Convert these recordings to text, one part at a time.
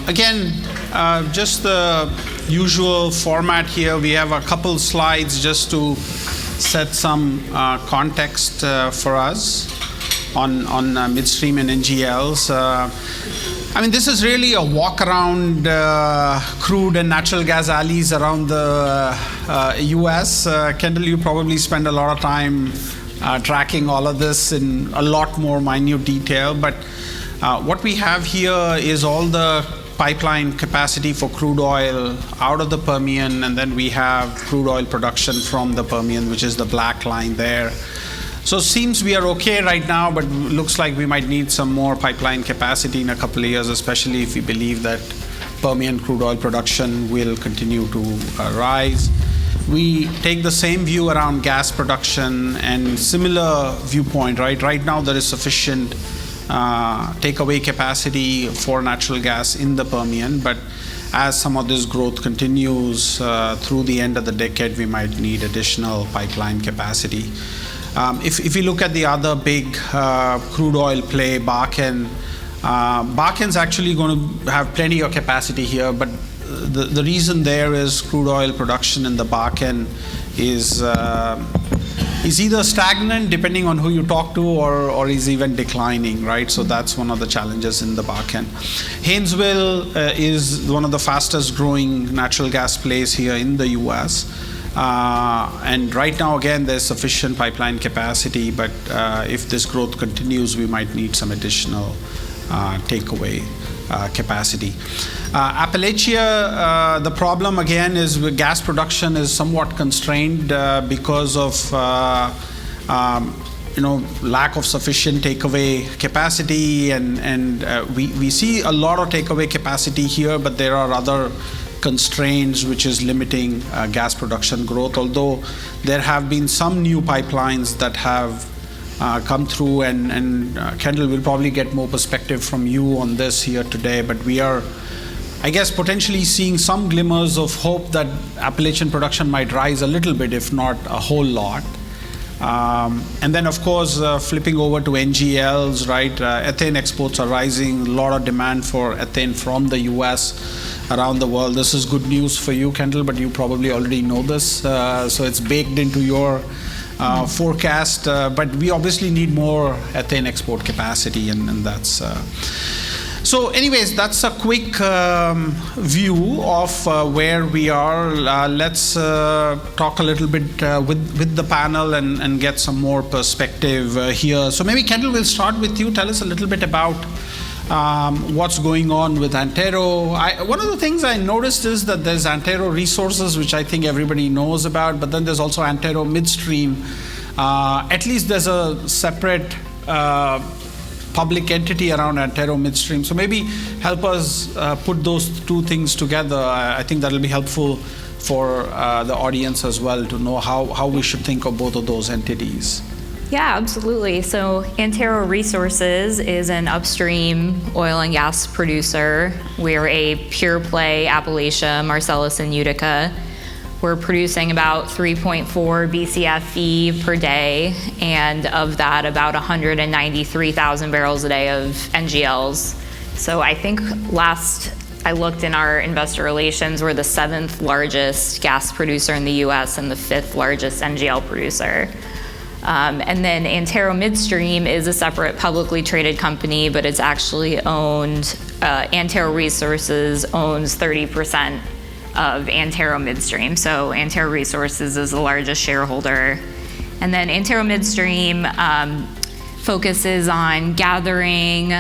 Again, just the usual format here. We have a couple slides just to set some context for us on midstream and NGLs. I mean, this is really a walk around crude and natural gas alleys around the US. Kendall, you probably spend a lot of time tracking all of this in a lot more minute detail, but what we have here is all the pipeline capacity for crude oil out of the Permian, and then we have crude oil production from the Permian, which is the black line there. So it seems we are okay right now, but looks like we might need some more pipeline capacity in a couple of years, especially if we believe that Permian crude oil production will continue to rise. We take the same view around gas production and similar viewpoint, right? Right now there is sufficient takeaway capacity for natural gas in the Permian, but as some of this growth continues through the end of the decade, we might need additional pipeline capacity. If you look at the other big crude oil play, Bakken's actually going to have plenty of capacity here, but the reason there is crude oil production in the Bakken is either stagnant, depending on who you talk to, or is even declining, right? So that's one of the challenges in the Bakken. Haynesville is one of the fastest growing natural gas plays here in the US. And right now, again, there's sufficient pipeline capacity, but if this growth continues, we might need some additional takeaway capacity. Appalachia, the problem again is gas production is somewhat constrained because of lack of sufficient takeaway capacity, and we see a lot of takeaway capacity here, but there are other constraints which is limiting gas production growth, although there have been some new pipelines that have come through, and Kendall will probably get more perspective from you on this here today, but we are, I guess, potentially seeing some glimmers of hope that Appalachian production might rise a little bit, if not a whole lot. And then, of course, flipping over to NGLs, right? Ethane exports are rising, a lot of demand for ethane from the US around the world. This is good news for you, Kendall, but you probably already know this, so it's baked into your forecast, but we obviously need more ethane export capacity, and that's so anyways, that's a quick view of where we are. Let's talk a little bit with the panel and get some more perspective here. So maybe Kendall, will start with you. Tell us a little bit about what's going on with Antero. One of the things I noticed is that there's Antero Resources, which I think everybody knows about, but then there's also Antero Midstream. At least there's a separate public entity around Antero Midstream. So maybe help us put those two things together. I think that'll be helpful for the audience as well to know how we should think of both of those entities. Yeah, absolutely. So Antero Resources is an upstream oil and gas producer. We're a pure play Appalachia, Marcellus, and Utica. We're producing about 3.4 BCFE per day, and of that, about 193,000 barrels a day of NGLs. So I think last I looked in our investor relations, we're the 7th largest gas producer in the US and the 5th largest NGL producer. And then Antero Midstream is a separate publicly traded company, but it's actually owned, Antero Resources owns 30% of Antero Midstream. So Antero Resources is the largest shareholder. And then Antero Midstream focuses on gathering,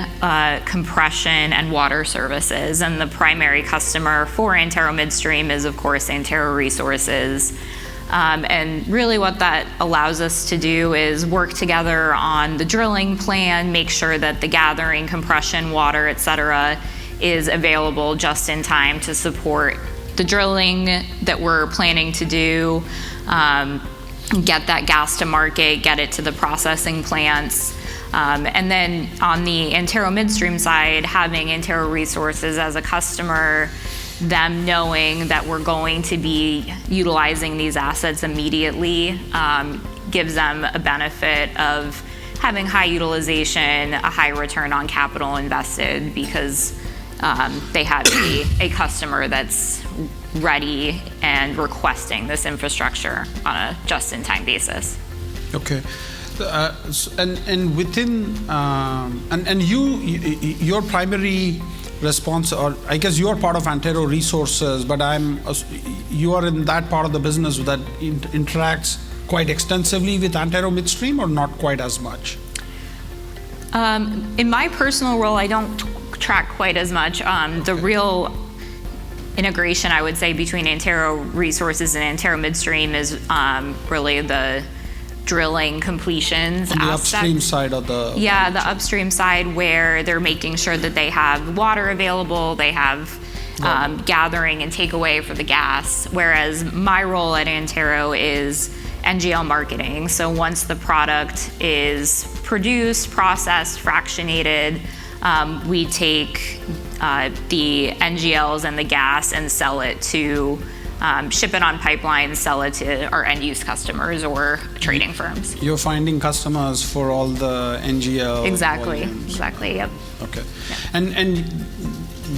compression, and water services. And the primary customer for Antero Midstream is, of course, Antero Resources. And really what that allows us to do is work together on the drilling plan, make sure that the gathering, compression, water, et cetera, is available just in time to support the drilling that we're planning to do, get that gas to market, get it to the processing plants. And then on the Antero Midstream side, having Antero Resources as a customer, them knowing that we're going to be utilizing these assets immediately gives them a benefit of having high utilization, a high return on capital invested, because they have a customer that's ready and requesting this infrastructure on a just-in-time basis. Okay. And within, and your primary response, or I guess you are part of Antero Resources, but you are in that part of the business that interacts quite extensively with Antero Midstream, or not quite as much? In my personal role, I don't track quite as much. The real integration, I would say, between Antero Resources and Antero Midstream is really the drilling completions on the aspect. Upstream side of the... Yeah, the upstream side, where they're making sure that they have water available, they have gathering and takeaway for the gas, whereas my role at Antero is NGL marketing. So once the product is produced, processed, fractionated, we take the NGLs and the gas and sell it to ship it on pipelines, sell it to our end-use customers or trading firms. You're finding customers for all the NGL Exactly, volumes. exactly, yep. Okay. Yeah. And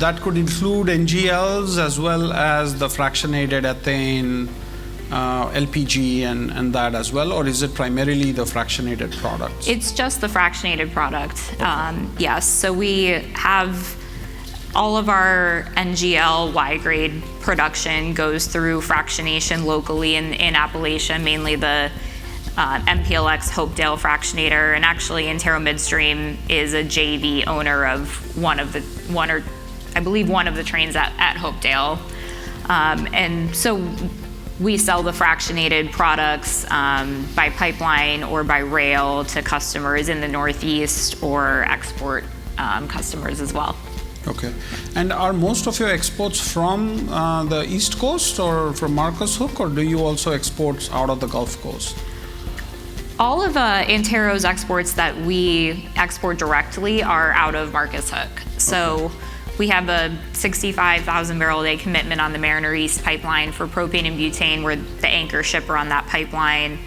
that could include NGLs as well as the fractionated ethane, LPG and that as well, or is it primarily the fractionated products? It's just the fractionated product, yes. So we have all of our NGL Y-grade production goes through fractionation locally in Appalachia, mainly the MPLX Hopedale fractionator, and actually Antero Midstream is a JV owner of one of the trains at Hopedale. And so we sell the fractionated products by pipeline or by rail to customers in the Northeast or export customers as well. Okay. And are most of your exports from the East Coast or from Marcus Hook, or do you also export out of the Gulf Coast? All of Antero's exports that we export directly are out of Marcus Hook. So we have a 65,000 barrel a day commitment on the Mariner East pipeline for propane and butane. We're the anchor shipper on that pipeline.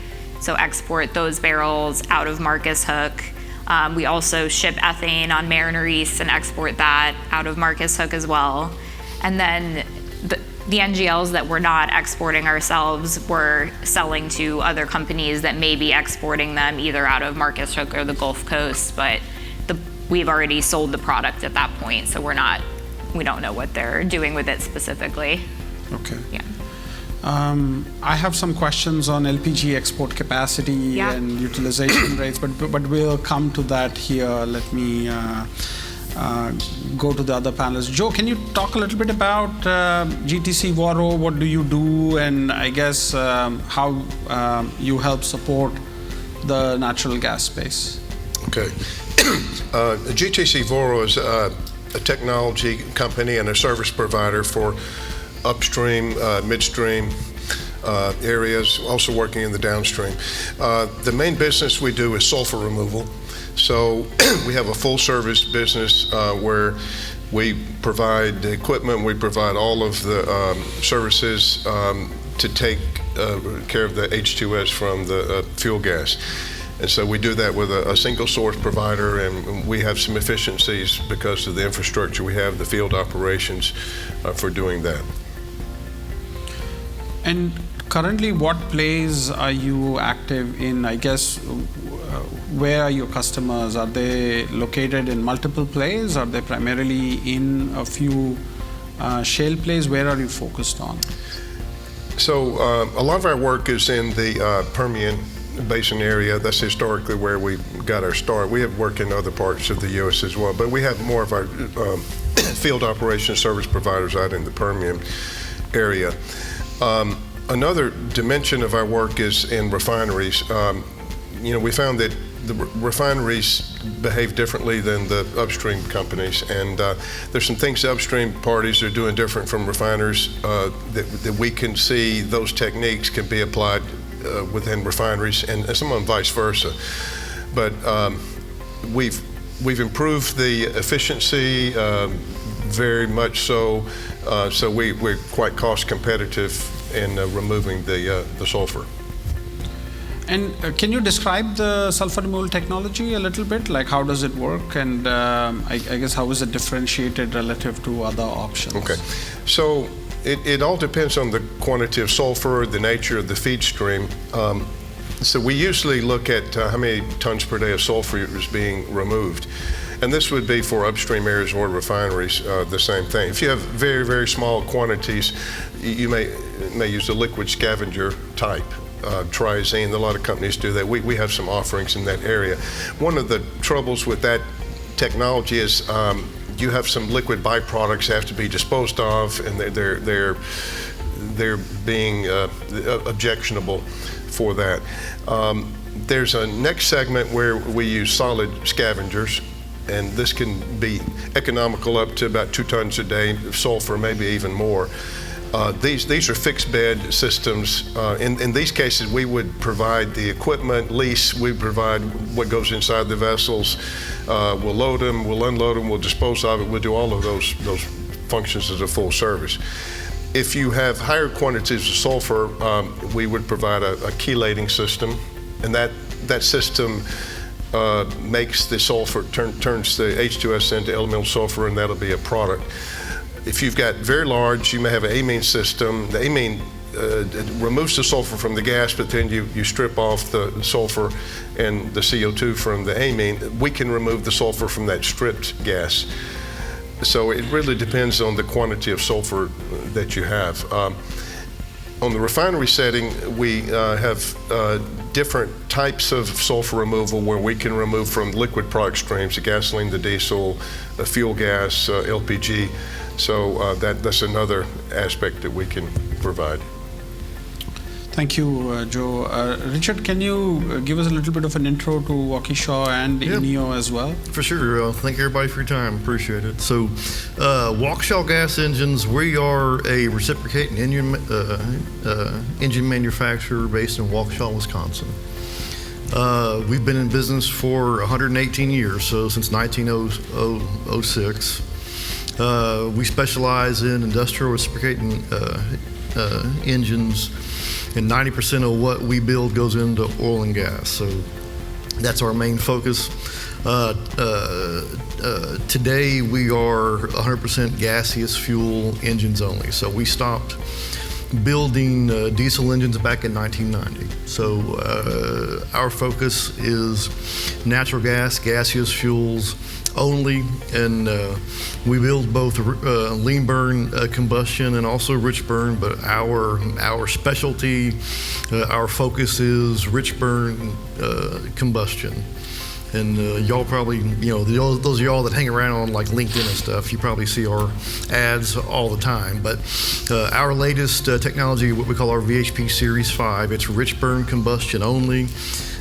So export those barrels out of Marcus Hook. We also ship ethane on Mariner East and export that out of Marcus Hook as well. And then the NGLs that we're not exporting ourselves, we're selling to other companies that may be exporting them either out of Marcus Hook or the Gulf Coast, but we've already sold the product at that point, so we don't know what they're doing with it specifically. Okay. Yeah. I have some questions on LPG export capacity and utilization rates, but we'll come to that here. Let me go to the other panelists. Joe, can you talk a little bit about GTC Vorro? What do you do, and I guess how you help support the natural gas space? Okay. GTC Vorro is a technology company and a service provider for upstream, midstream areas, also working in the downstream. The main business we do is sulfur removal. So we have a full service business where we provide the equipment, we provide all of the services to take care of the H2S from the fuel gas. And so we do that with a single source provider, and we have some efficiencies because of the infrastructure we have, the field operations for doing that. And currently, what plays are you active in? I guess, where are your customers? Are they located in multiple plays? Are they primarily in a few shale plays? Where are you focused on? So a lot of our work is in the Permian Basin area. That's historically where we got our start. We have worked in other parts of the U.S. as well, but we have more of our field operations service providers out in the Permian area. Another dimension of our work is in refineries. We found that the refineries behave differently than the upstream companies, and there's some things the upstream parties are doing different from refiners that we can see those techniques can be applied within refineries, and some of them vice versa. But we've improved the efficiency very much so. So we're quite cost competitive in removing the sulfur. And can you describe the sulfur removal technology a little bit? Like how does it work? And I guess how is it differentiated relative to other options? Okay. So it all depends on the quantity of sulfur, the nature of the feed stream. So we usually look at how many tons per day of sulfur is being removed. And this would be for upstream areas or refineries, the same thing. If you have very, very small quantities, you may use a liquid scavenger type. Triazine, a lot of companies do that. We have some offerings in that area. One of the troubles with that technology is you have some liquid byproducts that have to be disposed of, and they're being objectionable for that. There's a next segment where we use solid scavengers, and this can be economical up to about 2 tons a day of sulfur, maybe even more. These are fixed bed systems. In these cases, we would provide the equipment, lease, we provide what goes inside the vessels. We'll load them, we'll unload them, we'll dispose of it, we'll do all of those functions as a full service. If you have higher quantities of sulfur, we would provide a chelating system, and that system makes the sulfur, turns the H2S into elemental sulfur, and that'll be a product. If you've got very large, you may have an amine system. The amine removes the sulfur from the gas, but then you strip off the sulfur and the CO2 from the amine. We can remove the sulfur from that stripped gas. So it really depends on the quantity of sulfur that you have. On the refinery setting, we have different types of sulfur removal where we can remove from liquid product streams, the gasoline, the diesel, the fuel gas, LPG. So that's another aspect that we can provide. Thank you, Joe. Richard, can you give us a little bit of an intro to Waukesha and INNIO as well? For sure. Thank everybody for your time. Appreciate it. So, Waukesha Gas Engines, we are a reciprocating engine manufacturer based in Waukesha, Wisconsin. We've been in business for 118 years, so since 1906. We specialize in industrial reciprocating engines, and 90% of what we build goes into oil and gas. So that's our main focus. Today we are 100% gaseous fuel engines only. So we stopped building diesel engines back in 1990. So our focus is natural gas, gaseous fuels only, and we build both lean burn combustion and also rich burn, but our specialty, our focus is rich burn combustion. And y'all probably, those of y'all that hang around on like LinkedIn and stuff, you probably see our ads all the time. But our latest technology, what we call our VHP Series 5, it's rich burn combustion only.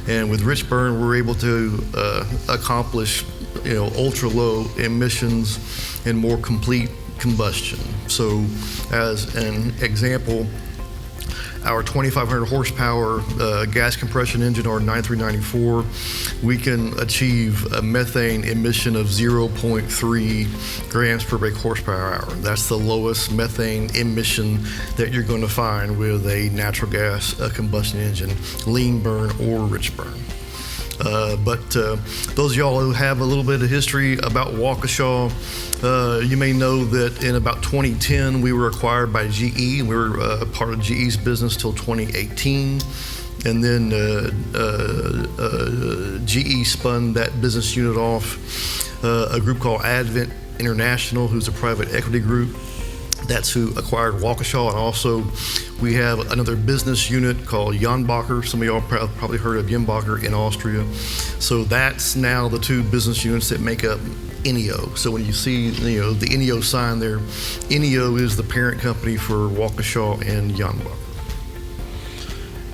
And with rich burn, we're able to accomplish ultra low emissions and more complete combustion. So as an example, our 2,500 horsepower gas compression engine, or 9394, we can achieve a methane emission of 0.3 grams per brake horsepower hour. That's the lowest methane emission that you're going to find with a natural gas combustion engine, lean burn or rich burn. But those of y'all who have a little bit of history about Waukesha, you may know that in about 2010 we were acquired by GE. We were part of GE's business till 2018, and then GE spun that business unit off a group called Advent International, who's a private equity group. That's who acquired Waukesha, and also we have another business unit called Jenbacher. Some of y'all probably heard of Jenbacher in Austria. So that's now the two business units that make up INNIO. So when you see the INNIO sign there, INNIO is the parent company for Waukesha and Jenbacher.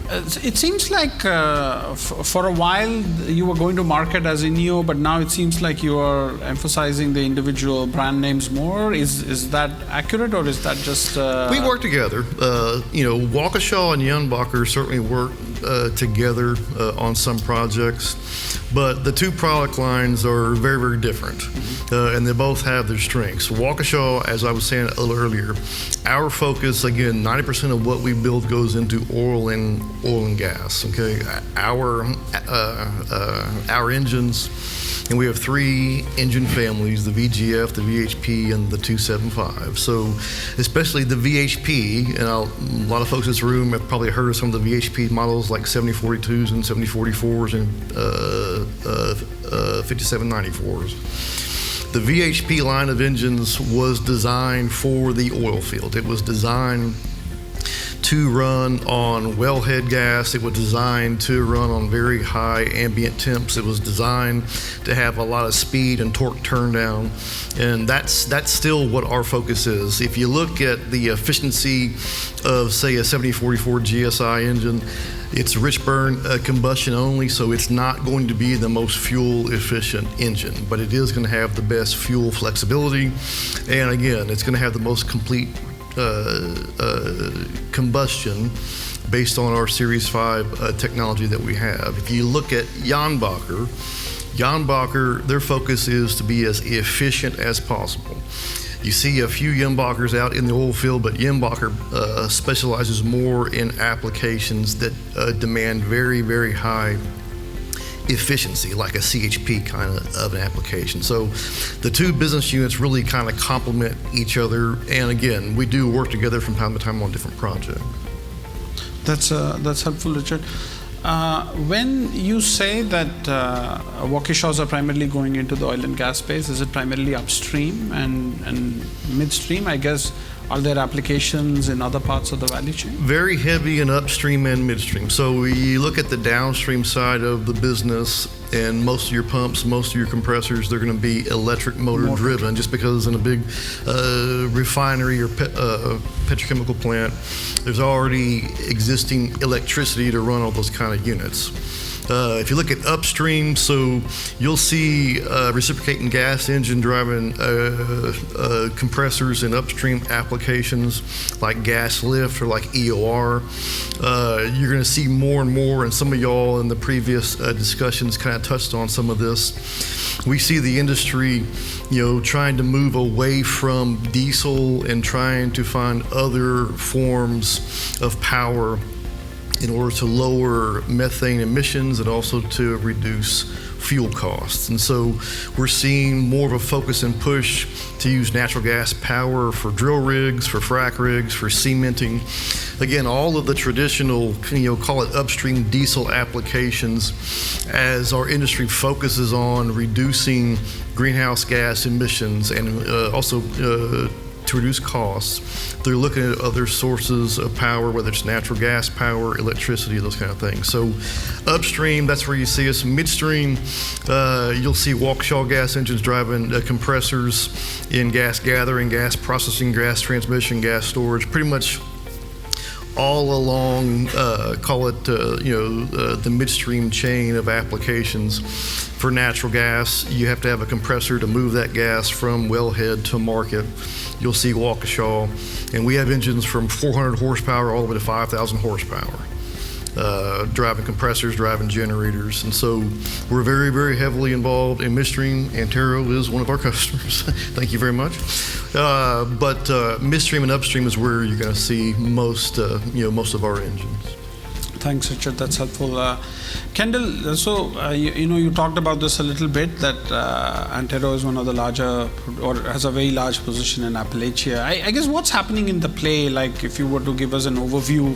It seems like for a while you were going to market as INNIO, but now it seems like you are emphasizing the individual brand names more. Is that accurate, or is that just... We work together. Waukesha and Jenbacher certainly work together on some projects. But the two product lines are very, very different, and they both have their strengths. Waukesha, as I was saying a little earlier, our focus, again, 90% of what we build goes into oil and gas. Okay, our engines, and we have 3 engine families: the VGF, the VHP, and the 275. So, especially the VHP, and a lot of folks in this room have probably heard of some of the VHP models like 7042s and 7044s and 5794s. The VHP line of engines was designed for the oil field. It was designed to run on wellhead gas. It was designed to run on very high ambient temps. It was designed to have a lot of speed and torque turn down. And that's still what our focus is. If you look at the efficiency of, say, a 7044 GSI engine, it's rich burn combustion only, so it's not going to be the most fuel efficient engine, but it is going to have the best fuel flexibility. And again, it's going to have the most complete combustion based on our Series 5 technology that we have. If you look at Jenbacher, their focus is to be as efficient as possible. You see a few Jenbachers out in the oil field, but Jenbacher specializes more in applications that demand very, very high efficiency, like a CHP kind of an application. So the two business units really kind of complement each other, and again, we do work together from time to time on different projects. That's helpful, Richard. When you say that Waukeshas are primarily going into the oil and gas space, is it primarily upstream and midstream? I guess, are there applications in other parts of the value chain? Very heavy in upstream and midstream. So you look at the downstream side of the business, and most of your pumps, most of your compressors, they're going to be electric motor driven, just because in a big refinery or petrochemical plant, there's already existing electricity to run all those kind of units. If you look at upstream, so you'll see reciprocating gas engine driving compressors in upstream applications like gas lift or like EOR. You're going to see more and more, and some of y'all in the previous discussions kind of touched on some of this. We see the industry, trying to move away from diesel and trying to find other forms of power in order to lower methane emissions and also to reduce fuel costs. And so we're seeing more of a focus and push to use natural gas power for drill rigs, for frac rigs, for cementing. Again, all of the traditional, call it upstream diesel applications, as our industry focuses on reducing greenhouse gas emissions and also to reduce costs. They're looking at other sources of power, whether it's natural gas power, electricity, those kind of things. So upstream, that's where you see us. Midstream, you'll see Waukesha gas engines driving compressors in gas gathering, gas processing, gas transmission, gas storage, pretty much all along, call it, the midstream chain of applications. For natural gas, you have to have a compressor to move that gas from wellhead to market. You'll see Waukesha, and we have engines from 400 horsepower all the way to 5,000 horsepower, driving compressors, driving generators. And so we're very, very heavily involved in midstream. Antero is one of our customers. Thank you very much. But midstream and upstream is where you're going to see most of our engines. Thanks, Richard. That's helpful. Kendall, so you talked about this a little bit, that Antero is one of the larger, or has a very large position in Appalachia. I guess what's happening in the play, like if you were to give us an overview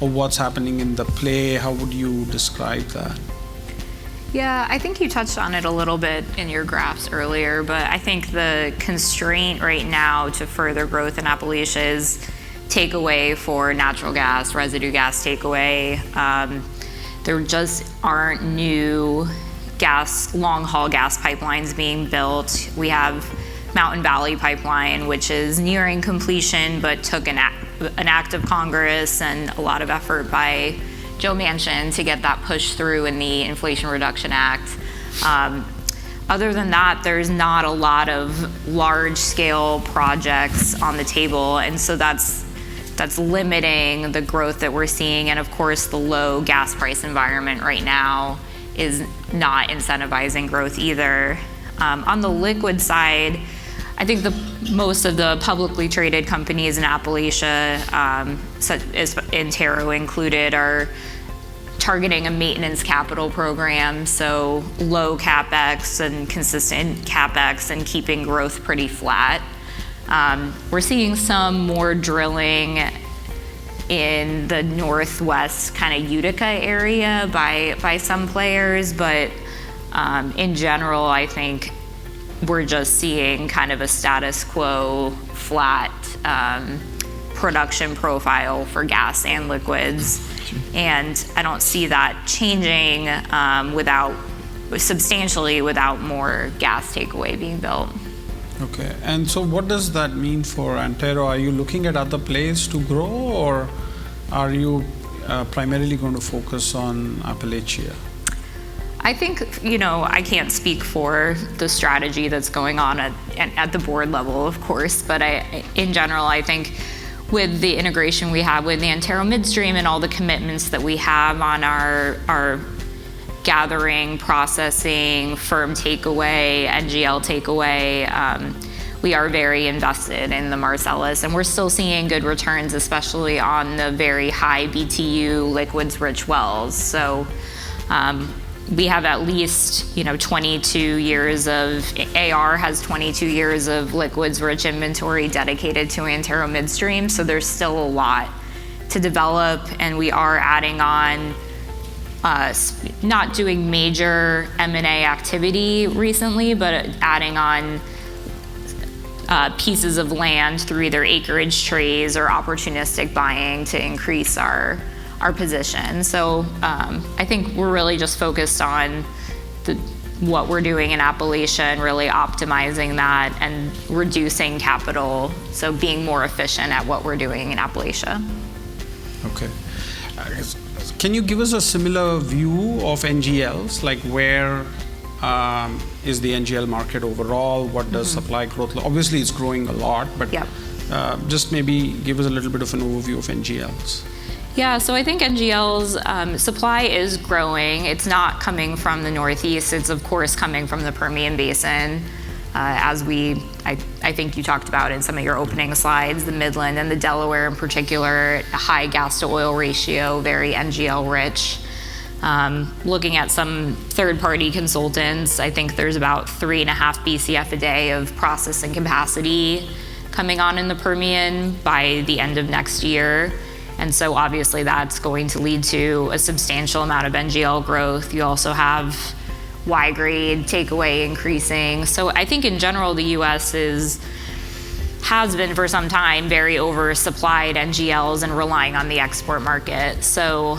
of what's happening in the play, how would you describe that? Yeah, I think you touched on it a little bit in your graphs earlier, but I think the constraint right now to further growth in Appalachia is takeaway for natural gas, residue gas takeaway. There just aren't new long-haul gas pipelines being built. We have Mountain Valley Pipeline, which is nearing completion, but took an act of Congress and a lot of effort by Joe Manchin to get that pushed through in the Inflation Reduction Act. Other than that, there's not a lot of large-scale projects on the table, and so that's that's limiting the growth that we're seeing. And of course, the low gas price environment right now is not incentivizing growth either. On the liquid side, I think most of the publicly traded companies in Appalachia, such as Antero included, are targeting a maintenance capital program, so low capex and consistent capex and keeping growth pretty flat. We're seeing some more drilling in the northwest kind of Utica area by some players, but in general, I think we're just seeing kind of a status quo, flat production profile for gas and liquids. And I don't see that changing substantially without more gas takeaway being built. Okay, and so what does that mean for Antero? Are you looking at other plays to grow, or are you primarily going to focus on Appalachia? I think, I can't speak for the strategy that's going on at the board level, of course, but in general, I think with the integration we have with the Antero midstream and all the commitments that we have on our gathering, processing, firm takeaway, NGL takeaway, we are very invested in the Marcellus, and we're still seeing good returns, especially on the very high BTU liquids-rich wells. So we have at least 22 years of, AR has 22 years of liquids-rich inventory dedicated to Antero midstream, so there's still a lot to develop, and we are adding on, not doing major M&A activity recently, but adding on pieces of land through either acreage trades or opportunistic buying to increase our position. So I think we're really just focused on what we're doing in Appalachia and really optimizing that and reducing capital, so being more efficient at what we're doing in Appalachia. Okay. Can you give us a similar view of NGLs, like where is the NGL market overall? What does supply growth look? Obviously it's growing a lot, but Yep. Just maybe give us a little bit of an overview of NGLs. Yeah, so I think NGLs supply is growing. It's not coming from the Northeast. It's of course coming from the Permian Basin. As I think you talked about in some of your opening slides, the Midland and the Delaware in particular, a high gas to oil ratio, very NGL rich. Looking at some third-party consultants, I think there's about 3.5 BCF a day of processing capacity coming on in the Permian by the end of next year. And so obviously that's going to lead to a substantial amount of NGL growth. You also have Y-grade takeaway increasing. So I think in general the U.S. has been for some time very oversupplied NGLs and relying on the export market. So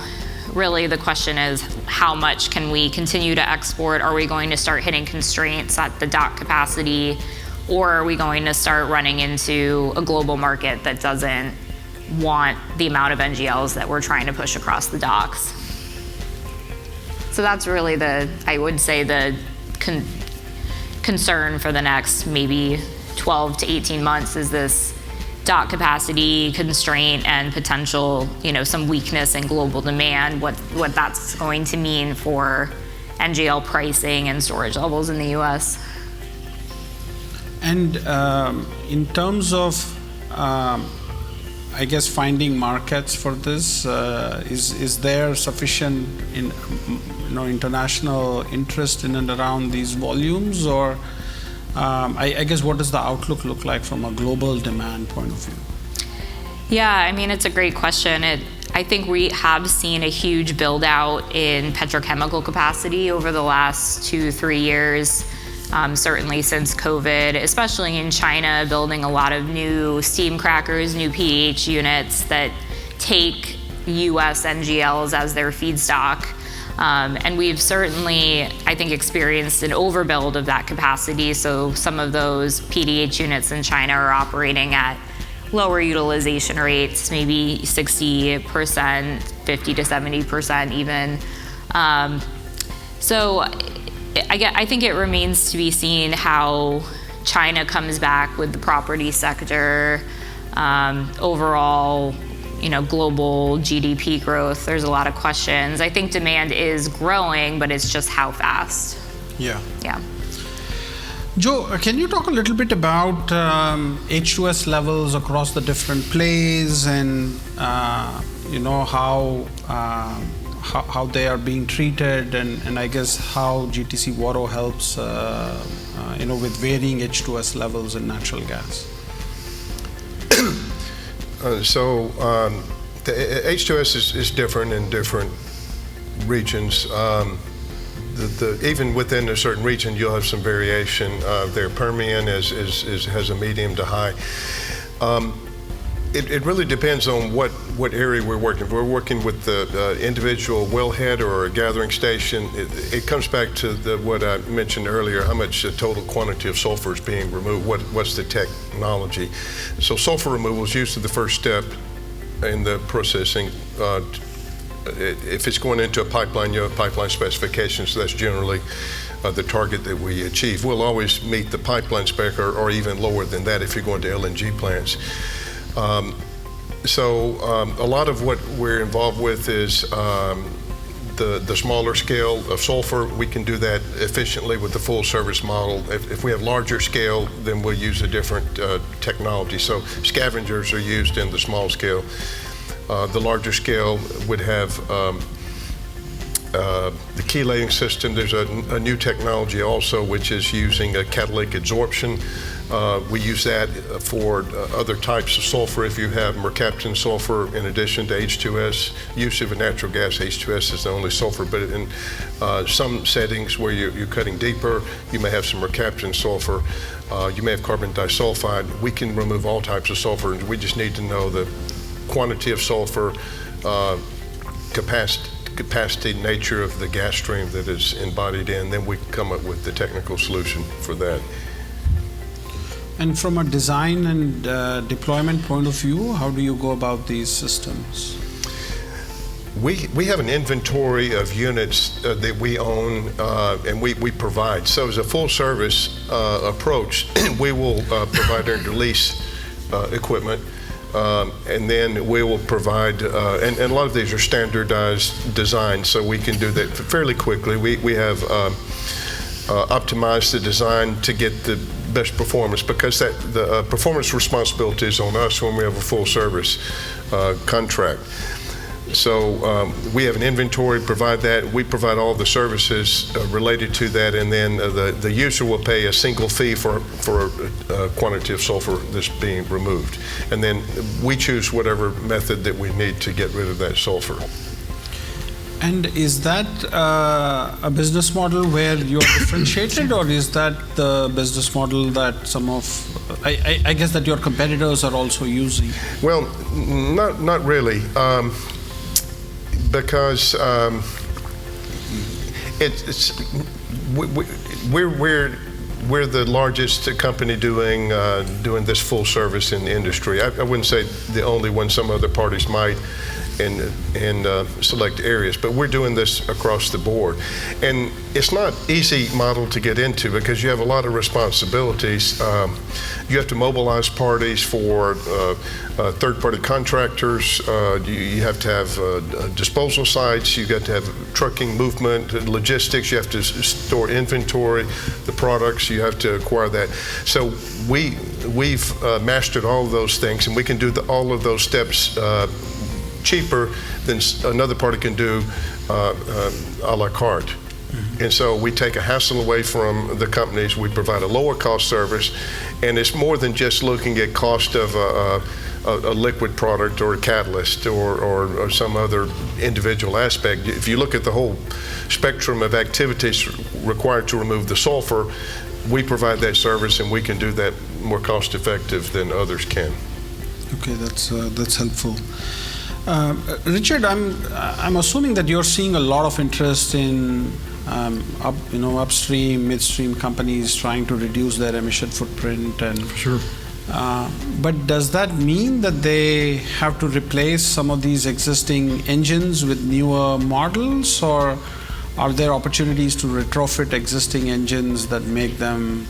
really the question is, how much can we continue to export? Are we going to start hitting constraints at the dock capacity? Or are we going to start running into a global market that doesn't want the amount of NGLs that we're trying to push across the docks? So that's really I would say the concern for the next maybe 12 to 18 months is this dock capacity constraint and potential, some weakness in global demand, what that's going to mean for NGL pricing and storage levels in the U.S. And in terms of, I guess, finding markets for this, is there sufficient international interest in and around these volumes, or I guess what does the outlook look like from a global demand point of view? Yeah, I mean, it's a great question. I think we have seen a huge build out in petrochemical capacity over the last 2-3 years. Certainly since COVID, especially in China, building a lot of new steam crackers, new PDH units that take US NGLs as their feedstock. And we've certainly, I think, experienced an overbuild of that capacity. So some of those PDH units in China are operating at lower utilization rates, maybe 60%, 50 to 70% even. So I think it remains to be seen how China comes back with the property sector, overall global GDP growth, there's a lot of questions. I think demand is growing, but it's just how fast. Yeah. Yeah. Joe, can you talk a little bit about H2S levels across the different plays and how they are being treated, and I guess how GTC Vorro helps with varying H2S levels in natural gas? The H2S is different in different regions. Even within a certain region, you'll have some variation. Their Permian has a medium to high. It really depends on what area we're working. If we're working with the individual wellhead or a gathering station, it comes back to what I mentioned earlier, how much total quantity of sulfur is being removed, what's the technology. So sulfur removal is usually the first step in the processing. If it's going into a pipeline, you have pipeline specifications, so that's generally the target that we achieve. We'll always meet the pipeline spec or even lower than that if you're going to LNG plants. A lot of what we're involved with is the smaller scale of sulfur. We can do that efficiently with the full service model. If we have larger scale, then we'll use a different technology. So scavengers are used in the small scale. The larger scale would have the chelating system. There's a new technology also, which is using a catalytic adsorption. We use that for other types of sulfur. If you have mercaptan sulfur in addition to H2S, use of a natural gas, H2S is the only sulfur, but in some settings where you're cutting deeper, you may have some mercaptan sulfur. You may have carbon disulfide. We can remove all types of sulfur, and we just need to know the quantity of sulfur, capacity, nature of the gas stream that is embodied in, then we come up with the technical solution for that. And from a design and deployment point of view, how do you go about these systems? We have an inventory of units that we own and we provide. So as a full service approach, we will provide and lease equipment. And then we will provide, and a lot of these are standardized designs, so we can do that fairly quickly. We have optimized the design to get the best performance, because the performance responsibility is on us when we have a full service contract. So we have an inventory, provide that. We provide all the services related to that, and then the user will pay a single fee for a quantity of sulfur that's being removed. And then we choose whatever method that we need to get rid of that sulfur. And is that a business model where you're differentiated, or is that the business model that some of, I guess that your competitors are also using? Well, not really. Because we're the largest company doing this full service in the industry. I wouldn't say the only one. Some other parties might in select areas, but we're doing this across the board. And it's not easy model to get into, because you have a lot of responsibilities. You have to mobilize parties for third-party contractors. You have to have disposal sites. You got to have trucking, movement, logistics. You have to store inventory, the products. You have to acquire that. So we've mastered all of those things, and we can do all of those steps cheaper than another party can do a la carte. Mm-hmm. And so we take a hassle away from the companies. We provide a lower cost service, and it's more than just looking at cost of a liquid product or a catalyst or some other individual aspect. If you look at the whole spectrum of activities required to remove the sulfur, we provide that service, and we can do that more cost effective than others can. Okay, that's helpful. Richard, I'm assuming that you're seeing a lot of interest in upstream, midstream companies trying to reduce their emission footprint, and sure. But does that mean that they have to replace some of these existing engines with newer models, or are there opportunities to retrofit existing engines that make them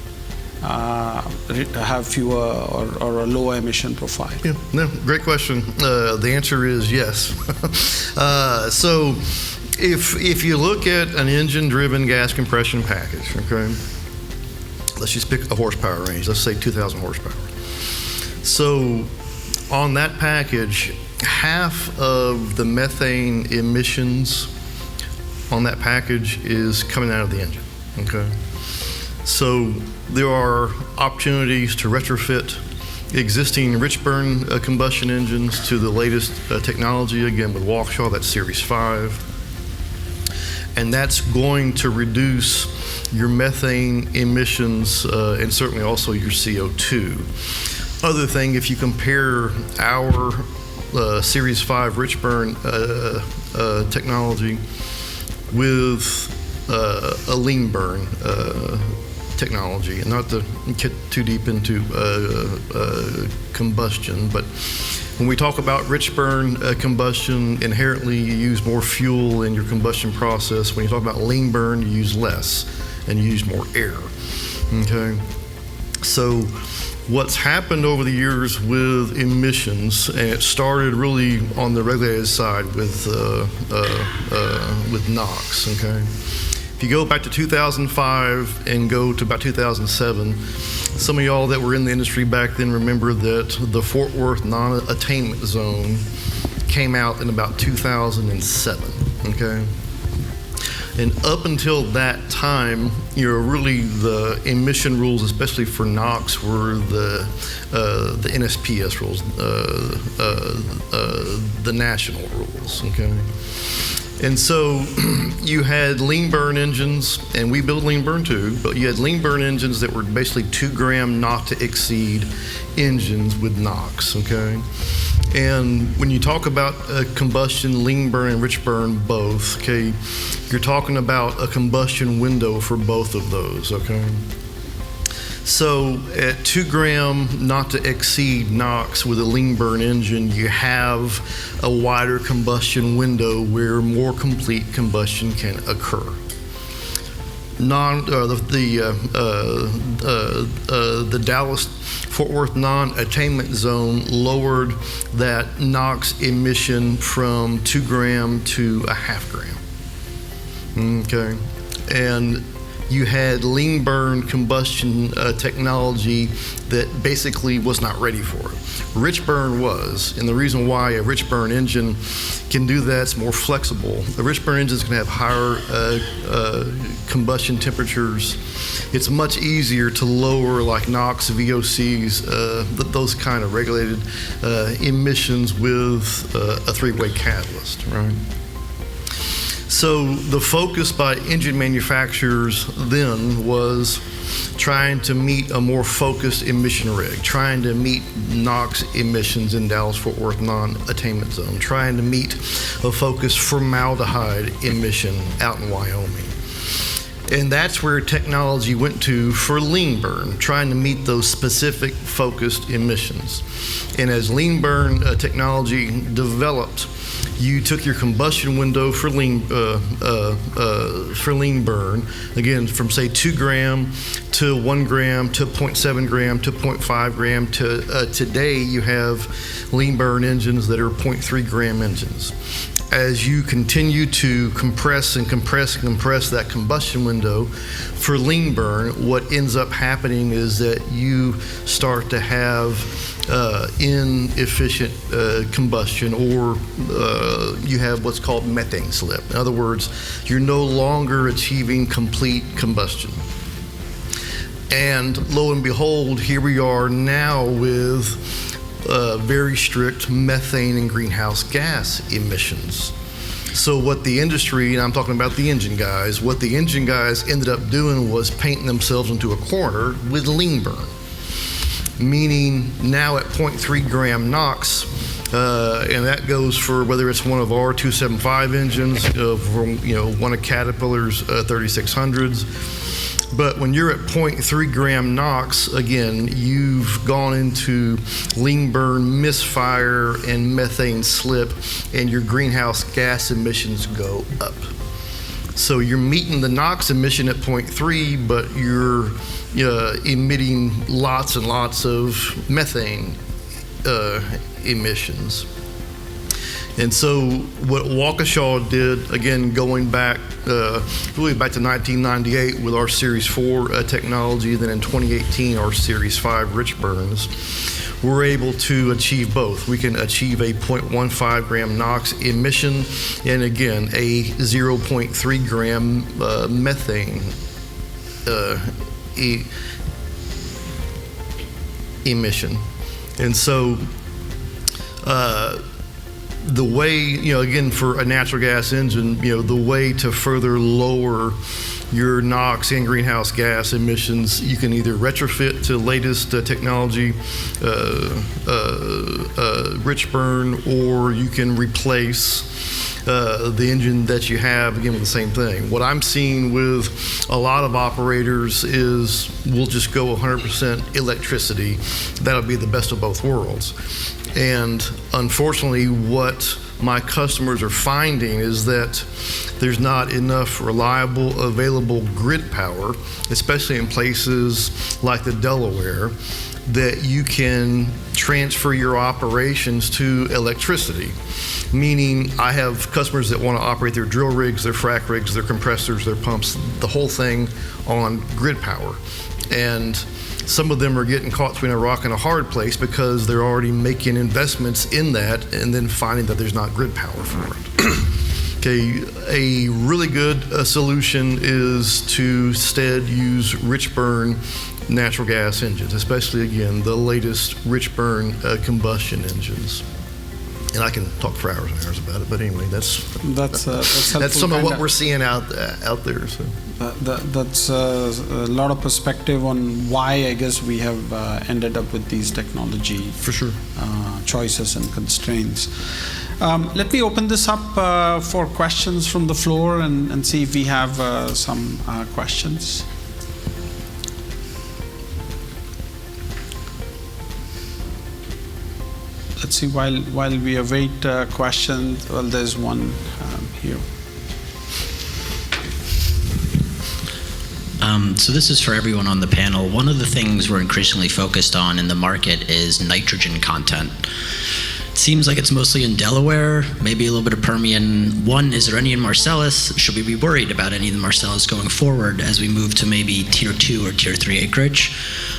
have fewer or a lower emission profile? Yeah, no, great question. The answer is yes. So if you look at an engine-driven gas compression package, okay, let's just pick a horsepower range. Let's say 2,000 horsepower. So on that package, half of the methane emissions on that package is coming out of the engine, okay? So there are opportunities to retrofit existing rich burn combustion engines to the latest technology, again with Waukesha, that's Series 5. And that's going to reduce your methane emissions and certainly also your CO2. Other thing, if you compare our Series 5 rich burn technology with a lean burn technology, and not to get too deep into combustion, but when we talk about rich burn combustion, inherently you use more fuel in your combustion process. When you talk about lean burn, you use less and you use more air, okay? So what's happened over the years with emissions, and it started really on the regulated side with NOx, okay? If you go back to 2005 and go to about 2007, some of y'all that were in the industry back then remember that the Fort Worth non-attainment zone came out in about 2007, okay? And up until that time, really the emission rules, especially for NOx, were the NSPS rules, the national rules, okay? And so you had lean burn engines, and we build lean burn too, but you had lean burn engines that were basically 2 gram not to exceed engines with NOx, okay? And when you talk about combustion, lean burn and rich burn both, okay, you're talking about a combustion window for both of those, okay? So at 2 gram not to exceed NOx with a lean burn engine, you have a wider combustion window where more complete combustion can occur. The Dallas-Fort Worth non-attainment zone lowered that NOx emission from 2 gram to a half gram. Okay, and you had lean burn combustion technology that basically was not ready for it. Rich burn was, and the reason why a rich burn engine can do that, it's more flexible. A rich burn engine is going to have higher combustion temperatures. It's much easier to lower like NOx, VOCs, those kind of regulated emissions with a 3-way catalyst, right? So the focus by engine manufacturers then was trying to meet a more focused emission rig, trying to meet NOx emissions in Dallas-Fort Worth non-attainment zone, trying to meet a focused formaldehyde emission out in Wyoming. And that's where technology went to for lean burn, trying to meet those specific focused emissions. And as lean burn technology developed, you took your combustion window for lean burn, again, from say 2 gram to 1 gram to 0.7 gram to 0.5 gram to today you have lean burn engines that are 0.3 gram engines. As you continue to compress and compress and compress that combustion window for lean burn, what ends up happening is that you start to have inefficient combustion, or you have what's called methane slip. In other words, you're no longer achieving complete combustion. And lo and behold, here we are now with very strict methane and greenhouse gas emissions. So what the industry, and I'm talking about the engine guys, what the engine guys ended up doing was painting themselves into a corner with lean burn. Meaning now at 0.3 gram NOx, and that goes for whether it's one of our 275 engines, from one of Caterpillar's 3600s. But when you're at 0.3 gram NOx, again, you've gone into lean burn, misfire, and methane slip, and your greenhouse gas emissions go up. So you're meeting the NOx emission at 0.3, but your emitting lots and lots of methane emissions. And so what Waukesha did, again, going back, really back to 1998 with our Series 4 technology, then in 2018, our Series 5 rich burns, we're able to achieve both. We can achieve a 0.15 gram NOx emission and, again, a 0.3 gram methane emission. And so the way, again, for a natural gas engine, the way to further lower your NOx and greenhouse gas emissions, you can either retrofit to latest technology, rich burn, or you can replace the engine that you have, again, with the same thing. What I'm seeing with a lot of operators is we'll just go 100% electricity. That'll be the best of both worlds. And unfortunately, what my customers are finding is that there's not enough reliable, available grid power, especially in places like the Delaware, that you can transfer your operations to electricity. Meaning, I have customers that want to operate their drill rigs, their frac rigs, their compressors, their pumps, the whole thing on grid power. And some of them are getting caught between a rock and a hard place because they're already making investments in that and then finding that there's not grid power for it. Okay, a really good solution is to instead use rich burn natural gas engines, especially, again, the latest rich burn combustion engines. And I can talk for hours and hours about it, but anyway, that's some of what we're seeing out there. So. That's a lot of perspective on why I guess we have ended up with these technology for sure choices and constraints. Let me open this up for questions from the floor and see if we have some questions. Let's see, while we await questions, well, there's one here. So this is for everyone on the panel. One of the things we're increasingly focused on in the market is nitrogen content. It seems like it's mostly in Delaware, maybe a little bit of Permian. One, is there any in Marcellus? Should we be worried about any of the Marcellus going forward as we move to maybe tier 2 or tier 3 acreage?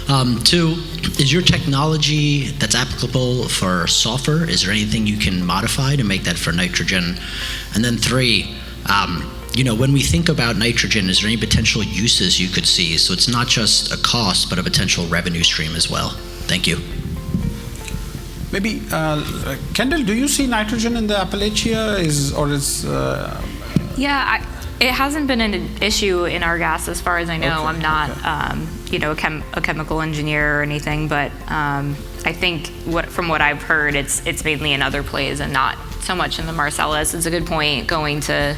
2, is your technology that's applicable for sulfur, is there anything you can modify to make that for nitrogen? And then 3, when we think about nitrogen, is there any potential uses you could see? So it's not just a cost, but a potential revenue stream as well. Thank you. Maybe, Kendall, do you see nitrogen in the Appalachia? It hasn't been an issue in our gas as far as I know. Okay, I'm not, a chemical engineer or anything, but I think from what I've heard, it's mainly in other plays and not so much in the Marcellus. It's a good point going to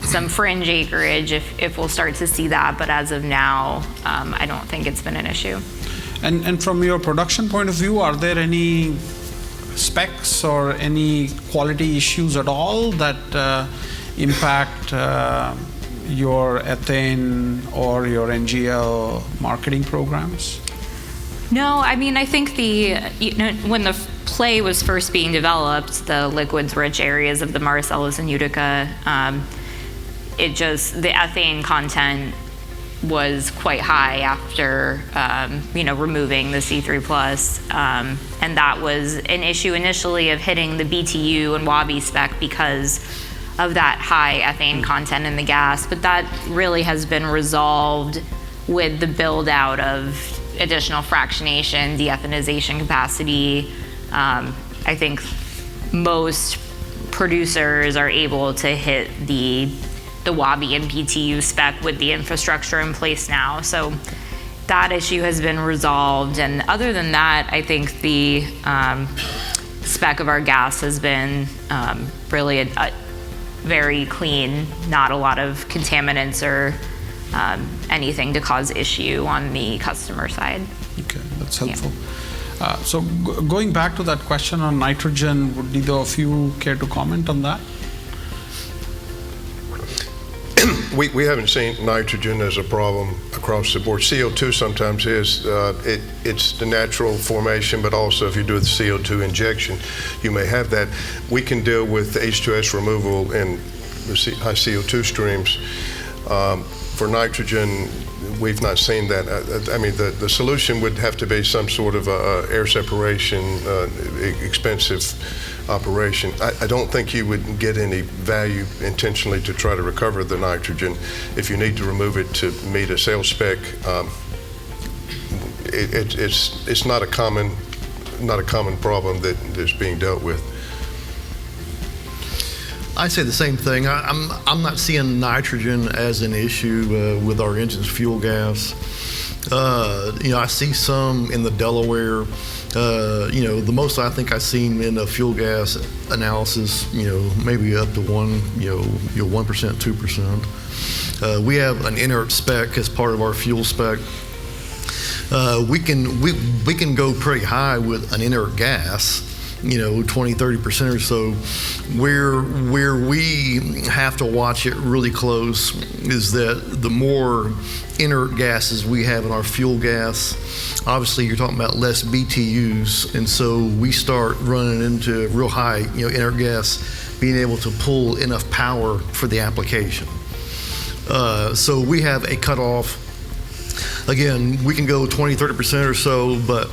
some fringe acreage if we'll start to see that, but as of now, I don't think it's been an issue. And from your production point of view, are there any specs or any quality issues at all that impact your ethane or your NGL marketing programs? No, I mean, I think when the play was first being developed, the liquids-rich areas of the Marcellus and Utica, the ethane content was quite high after, removing the C3+. And that was an issue initially of hitting the BTU and WABI spec because of that high ethane content in the gas. But that really has been resolved with the build out of additional fractionation, de-ethanization capacity. I think most producers are able to hit the WABI and BTU spec with the infrastructure in place now. So that issue has been resolved. And other than that, I think the spec of our gas has been really a very clean, not a lot of contaminants or anything to cause issue on the customer side. Okay, that's helpful. Yeah. So going back to that question on nitrogen, would either of you care to comment on that? We haven't seen nitrogen as a problem across the board. CO2 sometimes is. It's the natural formation, but also if you do the CO2 injection, you may have that. We can deal with the H2S removal in the high CO2 streams. For nitrogen, we've not seen that. I mean, the solution would have to be some sort of air separation, expensive operation. I don't think you would get any value intentionally to try to recover the nitrogen. If you need to remove it to meet a sales spec, it's not a common problem that is being dealt with. I say the same thing. I'm not seeing nitrogen as an issue with our engine's fuel gas. I see some in the Delaware. The most I think I've seen in a fuel gas analysis, maybe up to 1%, 2%. We have an inert spec as part of our fuel spec. We can go pretty high with an inert gas. 20-30% or so. Where we have to watch it really close is that the more inert gases we have in our fuel gas, obviously you're talking about less BTUs, and so we start running into real high, inert gas being able to pull enough power for the application. So we have a cutoff. Again, we can go 20-30% or so, but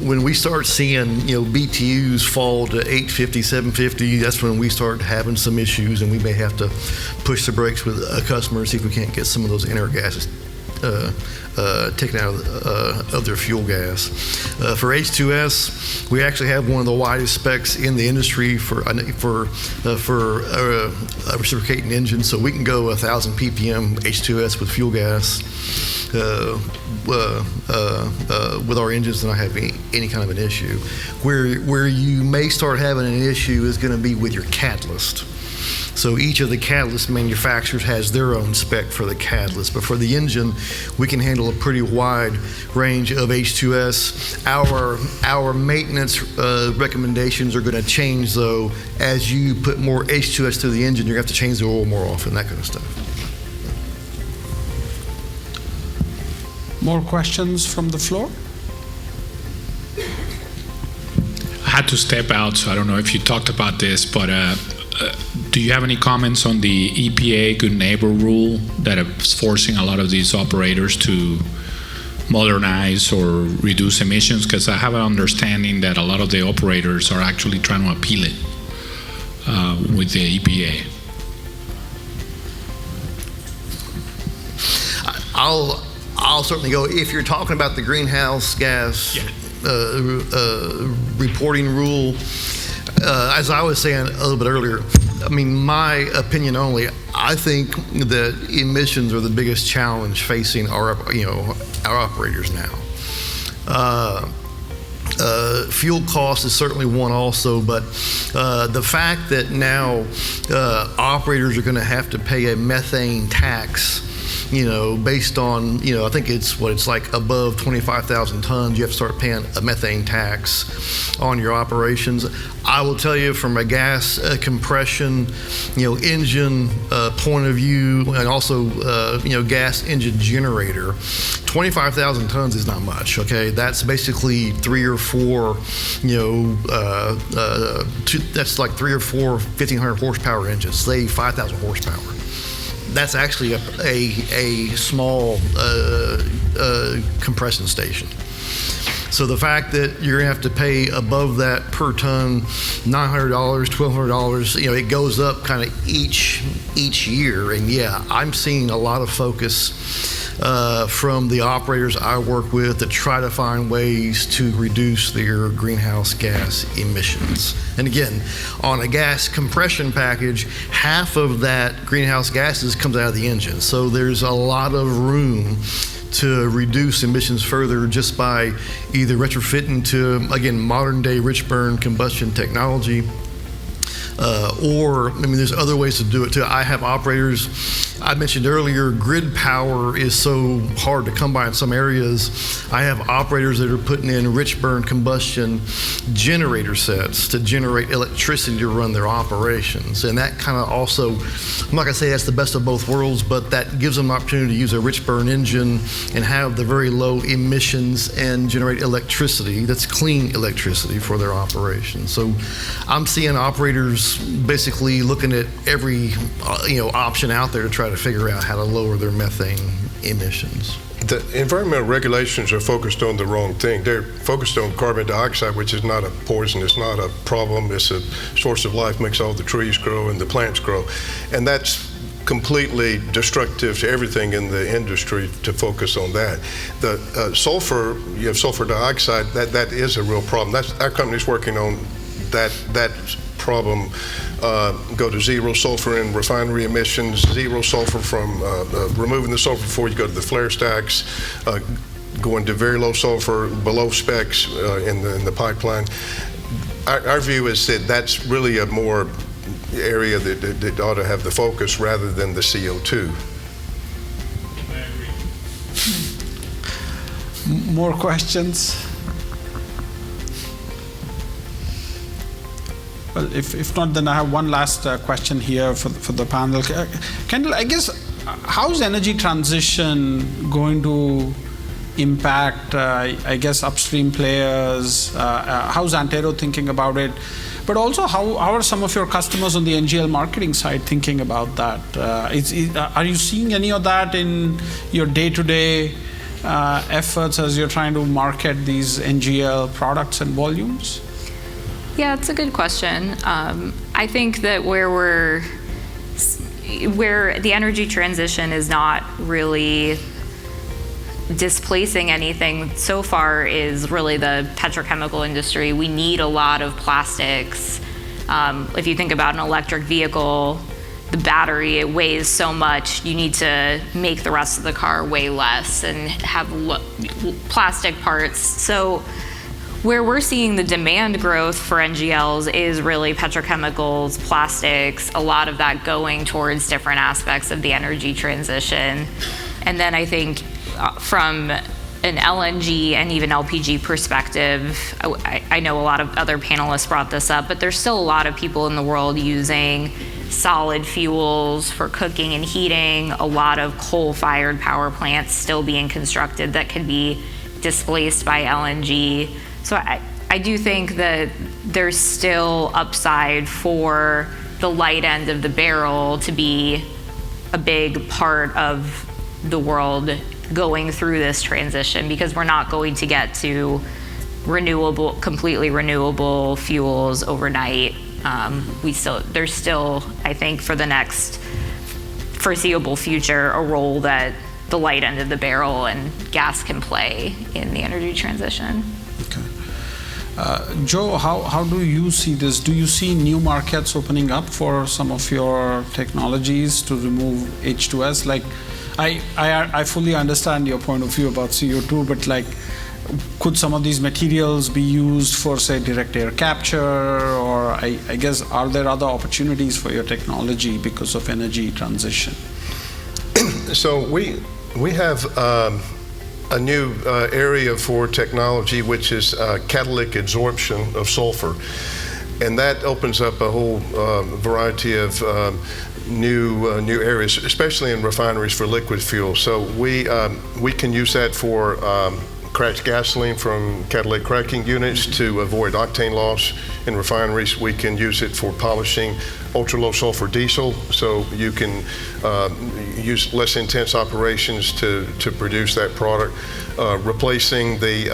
when we start seeing BTUs fall to 850, 750, that's when we start having some issues, and we may have to push the brakes with a customer and see if we can't get some of those inert gases taken out of their fuel gas. For H2S, we actually have one of the widest specs in the industry for a reciprocating engine, so we can go 1,000 ppm H2S with fuel gas with our engines, and I have any kind of an issue. Where you may start having an issue is going to be with your catalyst. So each of the catalyst manufacturers has their own spec for the catalyst, but for the engine, we can handle a pretty wide range of H2S. Our maintenance recommendations are going to change, though, as you put more H2S to the engine. You're going to have to change the oil more often, that kind of stuff. More questions from the floor? I had to step out, so I don't know if you talked about this, but do you have any comments on the EPA Good Neighbor rule that is forcing a lot of these operators to modernize or reduce emissions? Because I have an understanding that a lot of the operators are actually trying to appeal it with the EPA. I'll certainly go. If you're talking about the greenhouse gas reporting rule, as I was saying a little bit earlier, I mean, my opinion only, I think that emissions are the biggest challenge facing our operators now. Fuel cost is certainly one also, but the fact that now operators are going to have to pay a methane tax, based on, I think it's like above 25,000 tons, you have to start paying a methane tax on your operations. I will tell you from a gas compression, engine point of view, and also, gas engine generator, 25,000 tons is not much, okay? That's basically 3 or 4, that's like 3 or 4 1,500 horsepower engines, say 5,000 horsepower. That's actually a small compression station. So the fact that you're gonna have to pay above that per ton, $900, $1,200, it goes up kind of each year. And yeah, I'm seeing a lot of focus from the operators I work with to try to find ways to reduce their greenhouse gas emissions. And again, on a gas compression package, half of that greenhouse gases comes out of the engine. So there's a lot of room to reduce emissions further just by either retrofitting to, again, modern day rich burn combustion technology, or, there's other ways to do it too. I have operators I mentioned earlier, grid power is so hard to come by in some areas. I have operators that are putting in rich burn combustion generator sets to generate electricity to run their operations. And that kind of also, I'm not going to say that's the best of both worlds, but that gives them an opportunity to use a rich burn engine and have the very low emissions and generate electricity that's clean electricity for their operations. So I'm seeing operators basically looking at every option out there to try to figure out how to lower their methane emissions. The environmental regulations are focused on the wrong thing. They're focused on carbon dioxide, which is not a poison, it's not a problem, it's a source of life, makes all the trees grow and the plants grow. And that's completely destructive to everything in the industry to focus on that. The sulfur, you have sulfur dioxide, that is a real problem. Our company's working on that problem. Go to zero sulfur in refinery emissions, zero sulfur from removing the sulfur before you go to the flare stacks, going to very low sulfur, below specs in the pipeline. Our view is that that's really a more area that ought to have the focus rather than the CO2. More questions? Well, if not, then I have one last question here for the panel. Kendall, I guess, how's energy transition going to impact, I guess, upstream players? How's Antero thinking about it? But also, how are some of your customers on the NGL marketing side thinking about that? Are you seeing any of that in your day-to-day efforts as you're trying to market these NGL products and volumes? Yeah, it's a good question. I think that where the energy transition is not really displacing anything so far is really the petrochemical industry. We need a lot of plastics. If you think about an electric vehicle, the battery, it weighs so much, you need to make the rest of the car weigh less and have plastic parts. So where we're seeing the demand growth for NGLs is really petrochemicals, plastics, a lot of that going towards different aspects of the energy transition. And then I think from an LNG and even LPG perspective, I know a lot of other panelists brought this up, but there's still a lot of people in the world using solid fuels for cooking and heating, a lot of coal-fired power plants still being constructed that could be displaced by LNG. So I do think that there's still upside for the light end of the barrel to be a big part of the world going through this transition, because we're not going to get to completely renewable fuels overnight. There's still, I think, for the next foreseeable future, a role that the light end of the barrel and gas can play in the energy transition. Okay. Joe, how do you see this? Do you see new markets opening up for some of your technologies to remove H2S? Like, I fully understand your point of view about CO2, but like, could some of these materials be used for, say, direct air capture? Or I guess, are there other opportunities for your technology because of energy transition? So we have a new area for technology, which is catalytic absorption of sulfur. And that opens up a whole variety of new areas, especially in refineries for liquid fuel. So we can use that for cracked gasoline from catalytic cracking units to avoid octane loss in refineries. We can use it for polishing ultra-low sulfur diesel, so you can use less intense operations to produce that product. Replacing the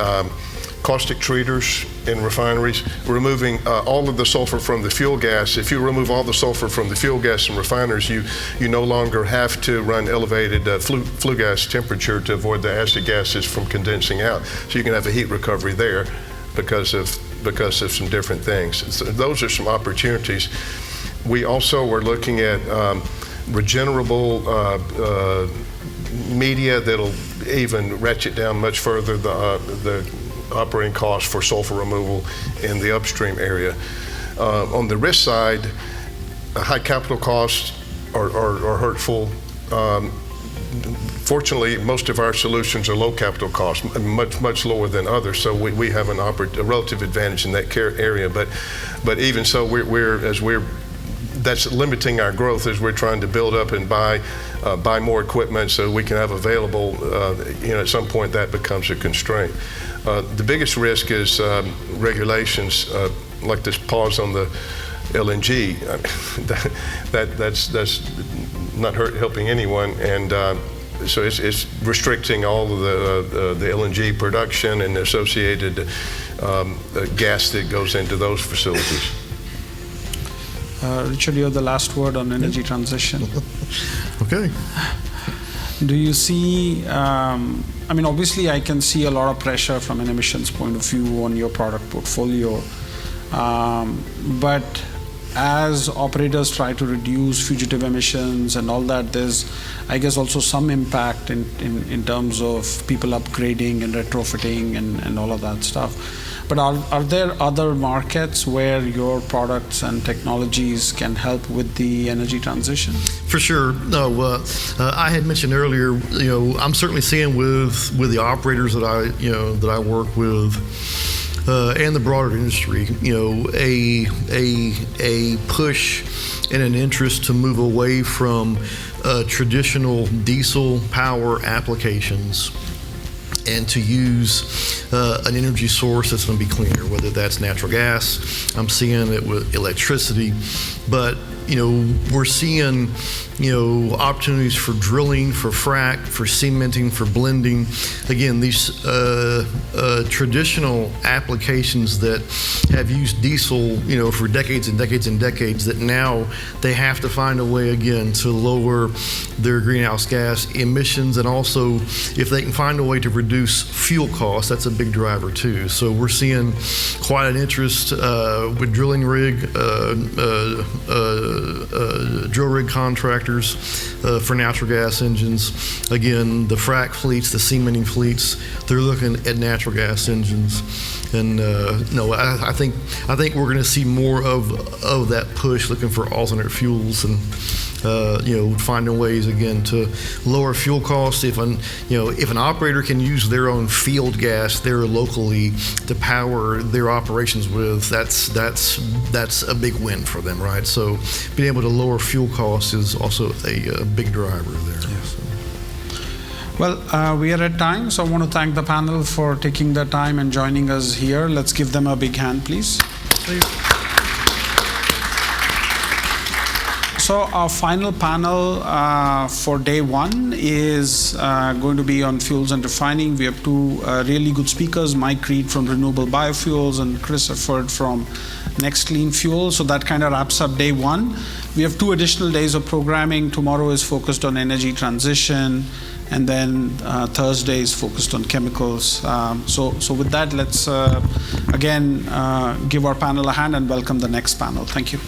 caustic treaters in refineries, removing all of the sulfur from the fuel gas. If you remove all the sulfur from the fuel gas in refineries, you no longer have to run elevated flue gas temperature to avoid the acid gases from condensing out. So you can have a heat recovery there because of some different things. So those are some opportunities. We also were looking at regenerable media that'll even ratchet down much further the operating costs for sulfur removal in the upstream area. On the risk side, high capital costs are hurtful. Fortunately, most of our solutions are low capital cost, much lower than others. So we have a relative advantage in that area. But even so, that's limiting our growth as we're trying to build up and buy more equipment so we can have available. At some point that becomes a constraint. The biggest risk is regulations like this pause on the LNG. That's not helping anyone, and so it's restricting all of the LNG production and associated gas that goes into those facilities. Richard, you have the last word on energy transition. Okay. Do you see, obviously I can see a lot of pressure from an emissions point of view on your product portfolio, but as operators try to reduce fugitive emissions and all that, there's, I guess, also some impact in terms of people upgrading and retrofitting and all of that stuff. But are there other markets where your products and technologies can help with the energy transition? For sure. No, I had mentioned earlier, I'm certainly seeing with the operators that I work with, and the broader industry, a push and an interest to move away from traditional diesel power applications and to use an energy source that's going to be cleaner, whether that's natural gas. I'm seeing it with electricity, but we're seeing opportunities for drilling, for frack, for cementing, for blending. Again, these traditional applications that have used diesel, for decades and decades and decades, that now they have to find a way again to lower their greenhouse gas emissions, and also if they can find a way to reduce fuel costs, that's a big driver too. So we're seeing quite an interest with drilling rig, drill rig contractors for natural gas engines. Again, the frack fleets, the cementing fleets, they're looking at natural gas engines. And I think we're going to see more of that push, looking for alternate fuels and finding ways again to lower fuel costs. If an operator can use their own field gas there locally to power their operations with, that's a big win for them, right? So being able to lower fuel costs is also a big driver there. Yes. So. Well, we are at time, so I want to thank the panel for taking the time and joining us here. Let's give them a big hand, please. So our final panel for day one is going to be on fuels and refining. We have two really good speakers, Mike Reed from Renewable Biofuels and Chris Efford from Next Clean Fuel. So that kind of wraps up day one. We have 2 additional days of programming. Tomorrow is focused on energy transition, and then Thursday is focused on chemicals. So with that, let's again give our panel a hand and welcome the next panel. Thank you.